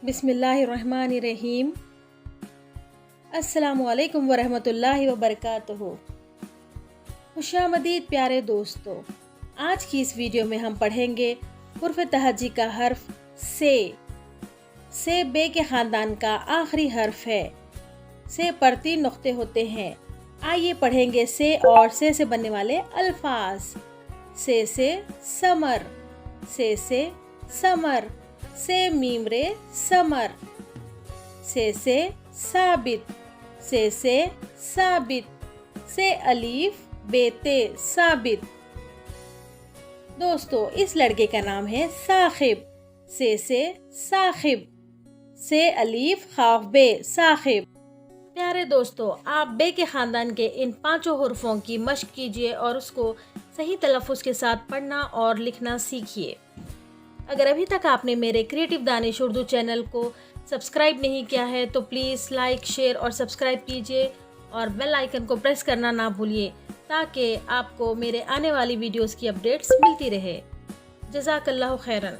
بسم اللہ الرحمن الرحیم۔ السلام علیکم ورحمۃ اللہ وبرکاتہ۔ خوش آمدید پیارے دوستو، آج کی اس ویڈیو میں ہم پڑھیں گے حرف تہجی کا حرف سے۔ سے بے کے خاندان کا آخری حرف ہے۔ سے پر 3 نقطے ہوتے ہیں۔ آئیے پڑھیں گے سے اور سے بننے والے الفاظ۔ سے سمر، سے سمر، سے میم رے سمر، سے ثابت، سے ثابت، سے الف بیتے ثابت۔ دوستو اس لڑکے کا نام ہے ثاقب۔ سے ثاقب، سے الف خاف بے ثاقب۔ پیارے دوستو، آپ بے کے خاندان کے ان 5 حرفوں کی مشق کیجیے اور اس کو صحیح تلفظ کے ساتھ پڑھنا اور لکھنا سیکھیے۔ اگر ابھی تک آپ نے میرے کریٹو دانش اردو چینل کو سبسکرائب نہیں کیا ہے تو پلیز لائک، شیئر اور سبسکرائب کیجیے اور بیل آئیکن کو پریس کرنا نہ بھولیے تاکہ آپ کو میرے آنے والی ویڈیوز کی اپڈیٹس ملتی رہے۔ جزاک اللہ خیراً۔